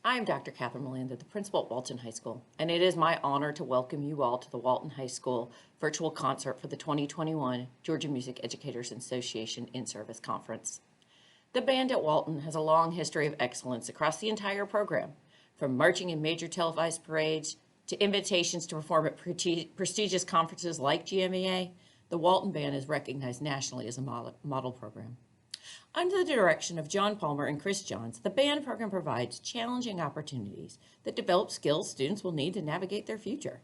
I am Dr. Catherine Melander, the principal at Walton High School, and it is my honor to welcome you all to the Walton High School virtual concert for the 2021 Georgia Music Educators Association In-Service Conference. The band at Walton has a long history of excellence across the entire program, from marching in major televised parades to invitations to perform at prestigious conferences like GMEA. The Walton Band is recognized nationally as a model program. Under the direction of John Palmer and Chris Johns, the band program provides challenging opportunities that develop skills students will need to navigate their future.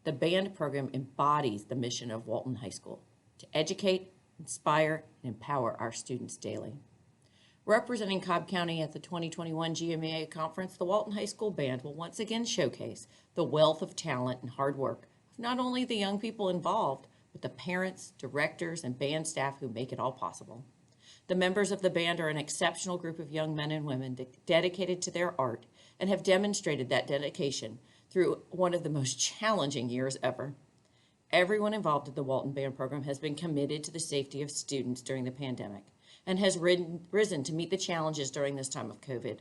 The band program embodies the mission of Walton High School to educate, inspire, and empower our students daily. Representing Cobb County at the 2021 GMEA conference, the Walton High School Band will once again showcase the wealth of talent and hard work of not only the young people involved, but the parents, directors, and band staff who make it all possible. The members of the band are an exceptional group of young men and women dedicated to their art and have demonstrated that dedication through one of the most challenging years ever. Everyone involved in the Walton Band program has been committed to the safety of students during the pandemic and has risen to meet the challenges during this time of COVID.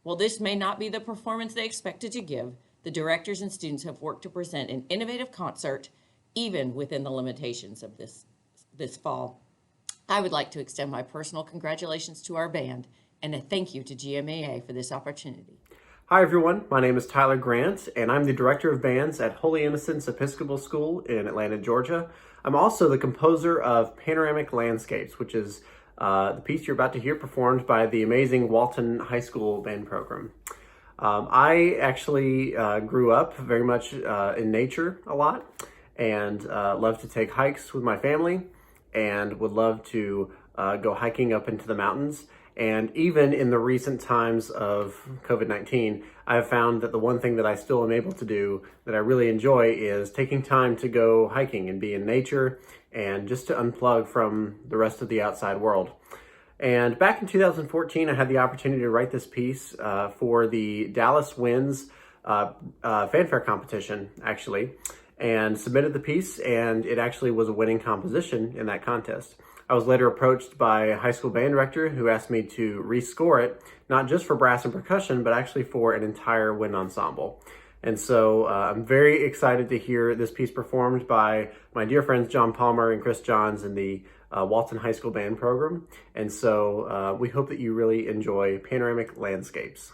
While this may not be the performance they expected to give, the directors and students have worked to present an innovative concert even within the limitations of this fall. I would like to extend my personal congratulations to our band and a thank you to GMEA for this opportunity. Hi everyone, my name is Tyler Grant and I'm the Director of Bands at Holy Innocents Episcopal School in Atlanta, Georgia. I'm also the composer of Panoramic Landscapes, which is the piece you're about to hear performed by the amazing Walton High School Band Program. I actually grew up very much in nature a lot and love to take hikes with my family and would love to go hiking up into the mountains. And even in the recent times of COVID-19, I have found that the one thing that I still am able to do that I really enjoy is taking time to go hiking and be in nature and just to unplug from the rest of the outside world. And back in 2014, I had the opportunity to write this piece for the Dallas Winds fanfare competition, actually, and submitted the piece, and it actually was a winning composition in that contest. I was later approached by a high school band director who asked me to rescore it, not just for brass and percussion, but actually for an entire wind ensemble. And so I'm very excited to hear this piece performed by my dear friends John Palmer and Chris Johns in the Walton High School Band Program. And so we hope that you really enjoy Panoramic Landscapes.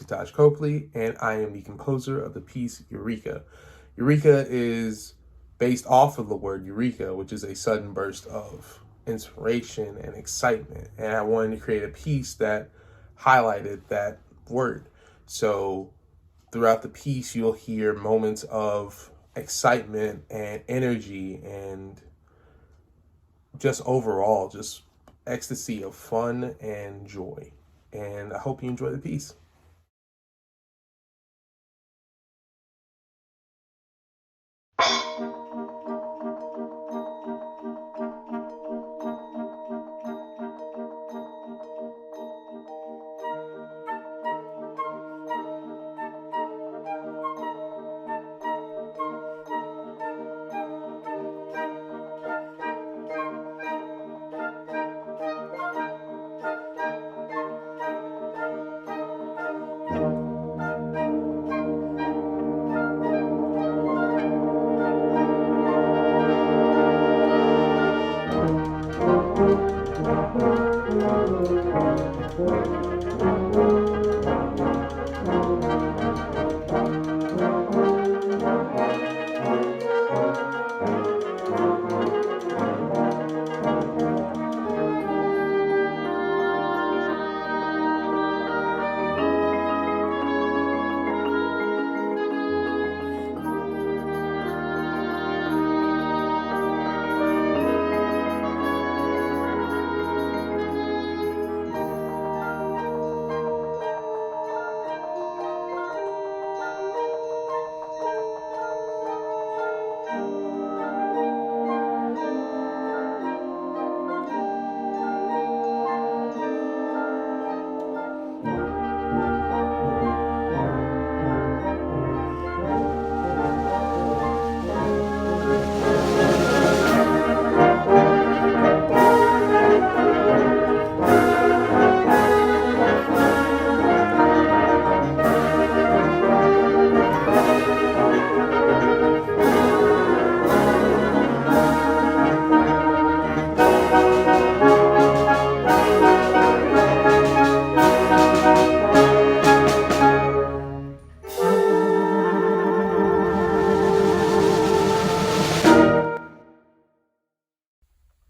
is Katahj Copley, and I am the composer of the piece Eureka. Eureka is based off of the word Eureka, which is a sudden burst of inspiration and excitement. And I wanted to create a piece that highlighted that word. So throughout the piece, you'll hear moments of excitement and energy and just overall, just ecstasy of fun and joy. And I hope you enjoy the piece.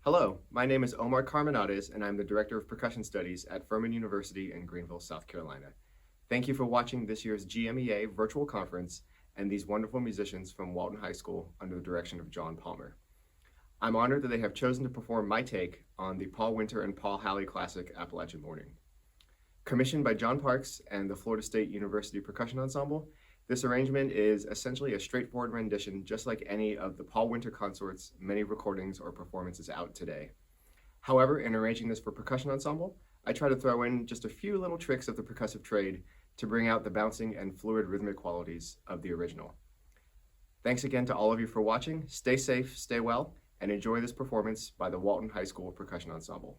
Hello, my name is Omar Carmenatas, and I'm the Director of Percussion Studies at Furman University in Greenville, South Carolina. Thank you for watching this year's GMEA virtual conference and these wonderful musicians from Walton High School under the direction of John Palmer. I'm honored that they have chosen to perform my take on the Paul Winter and Paul Halley classic Appalachian Morning. Commissioned by John Parks and the Florida State University Percussion Ensemble, this arrangement is essentially a straightforward rendition, just like any of the Paul Winter consort's many recordings or performances out today. However, in arranging this for percussion ensemble, I try to throw in just a few little tricks of the percussive trade to bring out the bouncing and fluid rhythmic qualities of the original. Thanks again to all of you for watching. Stay safe, stay well, and enjoy this performance by the Walton High School Percussion Ensemble.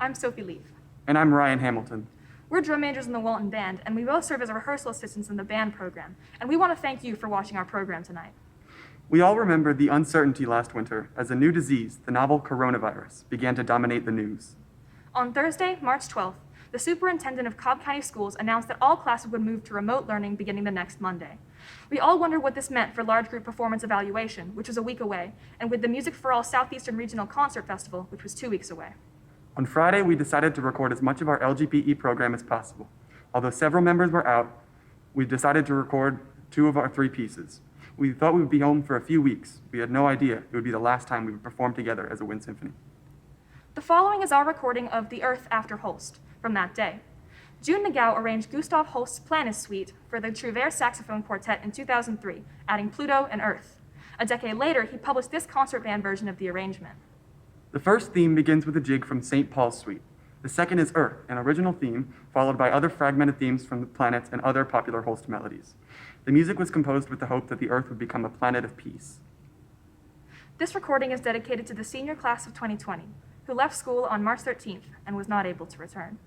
I'm Sophie Leaf. And I'm Ryan Hamilton. We're drum majors in the Walton Band, and we both serve as rehearsal assistants in the band program. And we want to thank you for watching our program tonight. We all remember the uncertainty last winter as a new disease, the novel coronavirus, began to dominate the news. On Thursday, March 12th, the superintendent of Cobb County Schools announced that all classes would move to remote learning beginning the next Monday. We all wondered what this meant for large group performance evaluation, which was a week away, and with the Music for All Southeastern Regional Concert Festival, which was 2 weeks away. On Friday, we decided to record as much of our LGPE program as possible. Although several members were out, we decided to record 2 of our 3 pieces. We thought we would be home for a few weeks. We had no idea it would be the last time we would perform together as a wind symphony. The following is our recording of The Earth After Holst from that day. June Nugao arranged Gustav Holst's Planus Suite for the Trouvère Saxophone Quartet in 2003, adding Pluto and Earth. A decade later, he published this concert band version of the arrangement. The first theme begins with a jig from St. Paul's Suite. The second is Earth, an original theme, followed by other fragmented themes from the planets and other popular Holst melodies. The music was composed with the hope that the Earth would become a planet of peace. This recording is dedicated to the senior class of 2020, who left school on March 13th and was not able to return.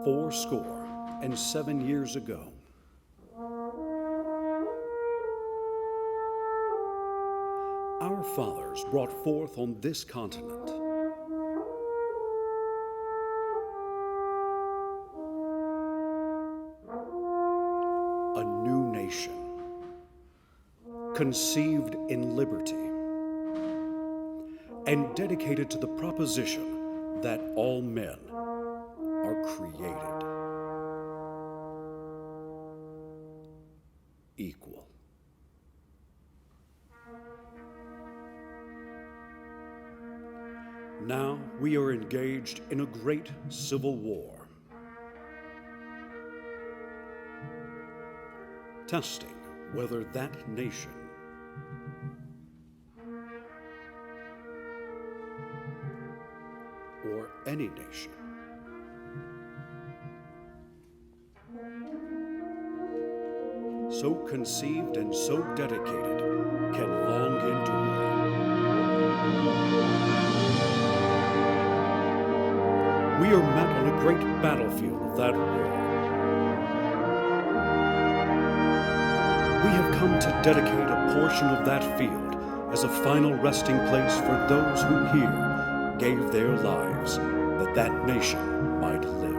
fourscore and 7 years ago, our fathers brought forth on this continent a new nation, conceived in liberty and dedicated to the proposition that all men are created equal. Now we are engaged in a great civil war, testing whether that nation or any nation so conceived and so dedicated can long endure. We are met on a great battlefield of that war. We have come to dedicate a portion of that field as a final resting place for those who here gave their lives that that nation might live.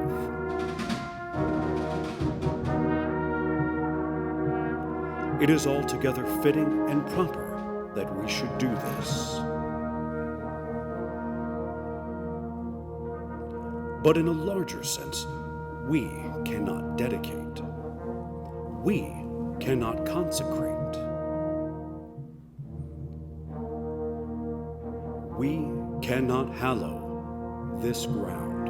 It is altogether fitting and proper that we should do this. But in a larger sense, we cannot dedicate. We cannot consecrate. We cannot hallow this ground.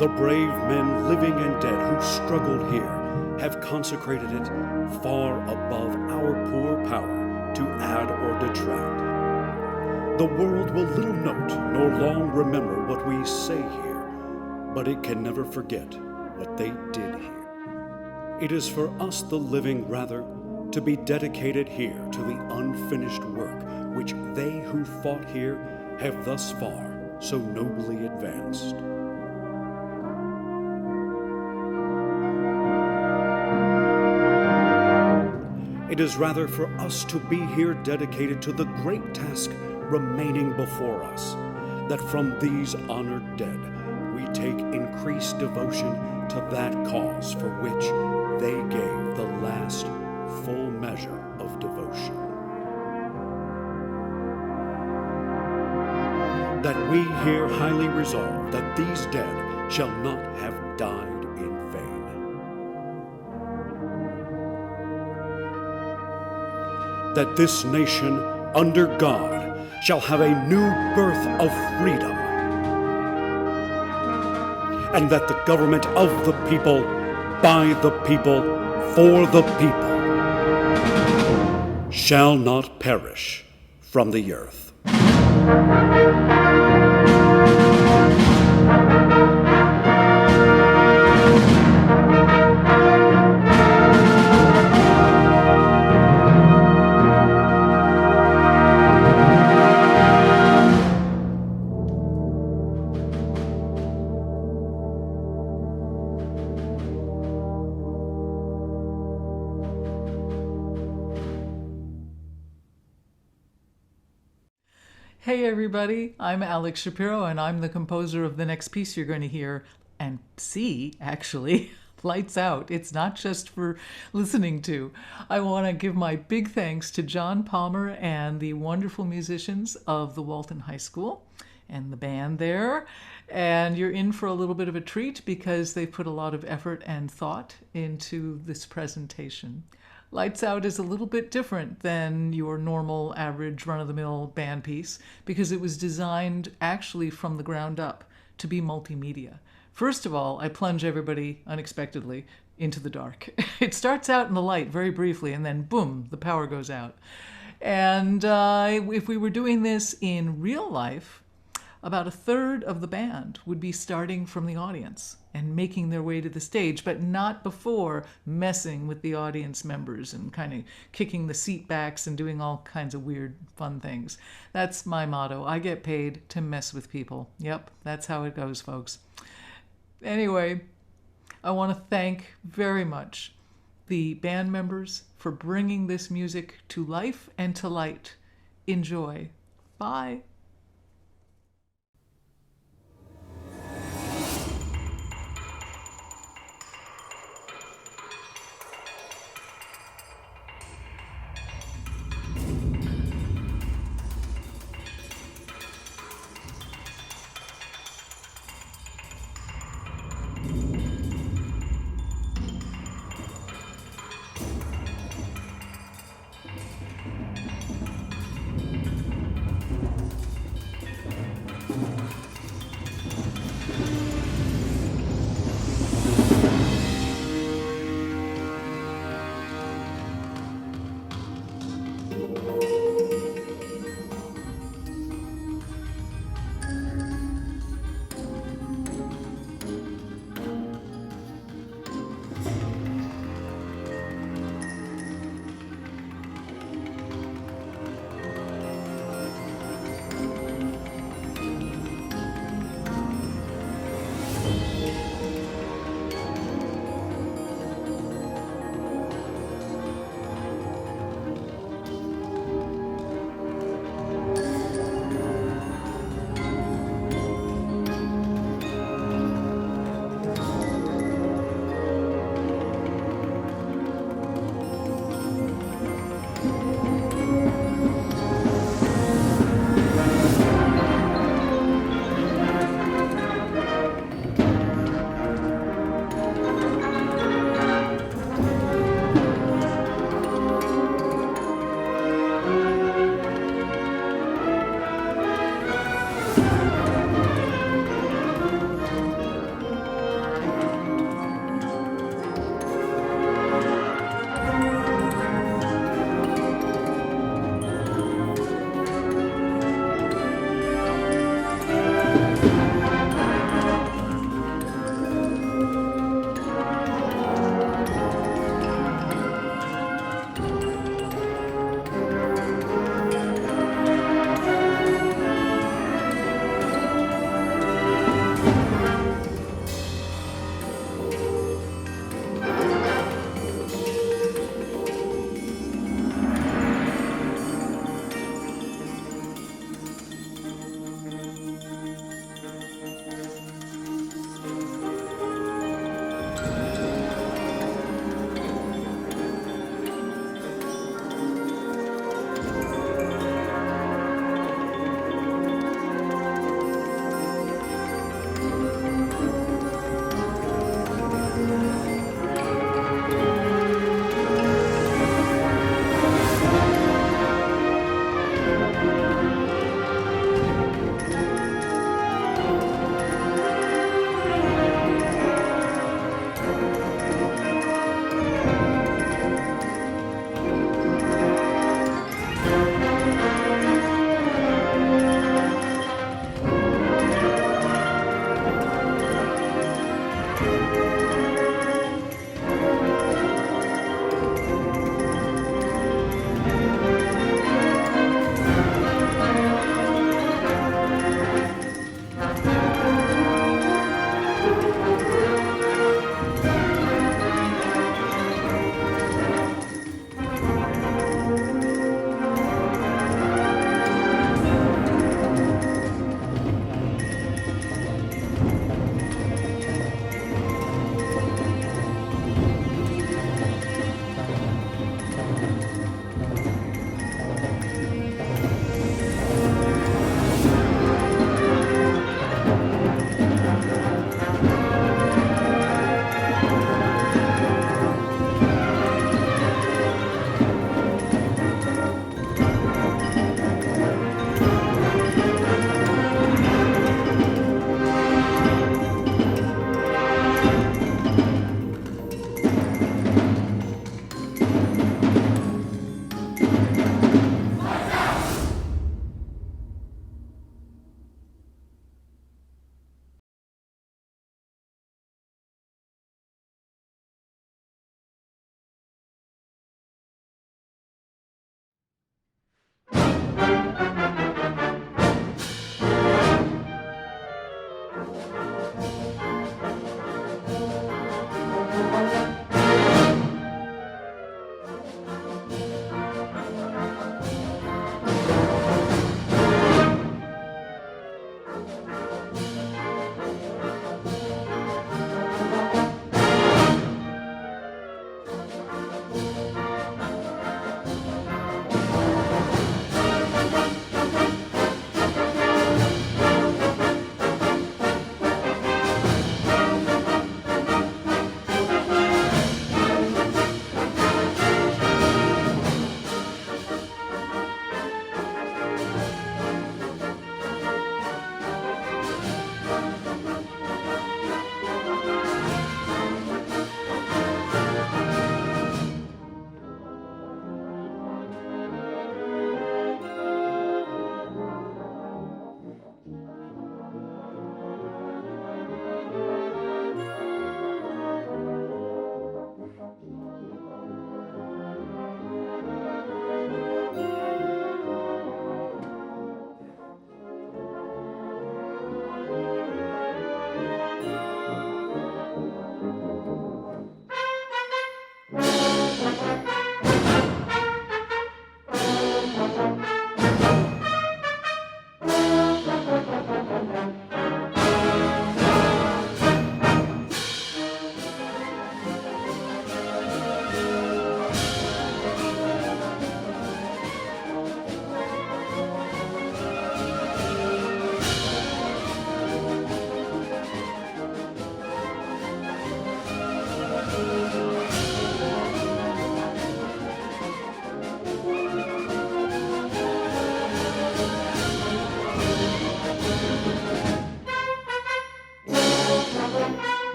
The brave men living and dead who struggled here have consecrated it far above our poor power to add or detract. The world will little note nor long remember what we say here, but it can never forget what they did here. It is for us, the living, rather, to be dedicated here to the unfinished work which they who fought here have thus far so nobly advanced. It is rather for us to be here dedicated to the great task remaining before us, that from these honored dead we take increased devotion to that cause for which they gave the last full measure of devotion. That we here highly resolve that these dead shall not have died in vain. That this nation, under God, shall have a new birth of freedom, and that the government of the people, by the people, for the people, shall not perish from the earth. Hey everybody, I'm Alex Shapiro and I'm the composer of the next piece you're going to hear and see, actually. Lights Out. It's not just for listening to. I want to give my big thanks to John Palmer and the wonderful musicians of the Walton High School and the band there. And you're in for a little bit of a treat because they put a lot of effort and thought into this presentation. Lights Out is a little bit different than your normal, average, run-of-the-mill band piece because it was designed actually from the ground up to be multimedia. First of all, I plunge everybody unexpectedly into the dark. It starts out in the light very briefly, and then boom, the power goes out. And if we were doing this in real life, about a third of the band would be starting from the audience and making their way to the stage, but not before messing with the audience members and kind of kicking the seat backs and doing all kinds of weird, fun things. That's my motto. I get paid to mess with people. Yep, that's how it goes, folks. Anyway, I want to thank very much the band members for bringing this music to life and to light. Enjoy. Bye.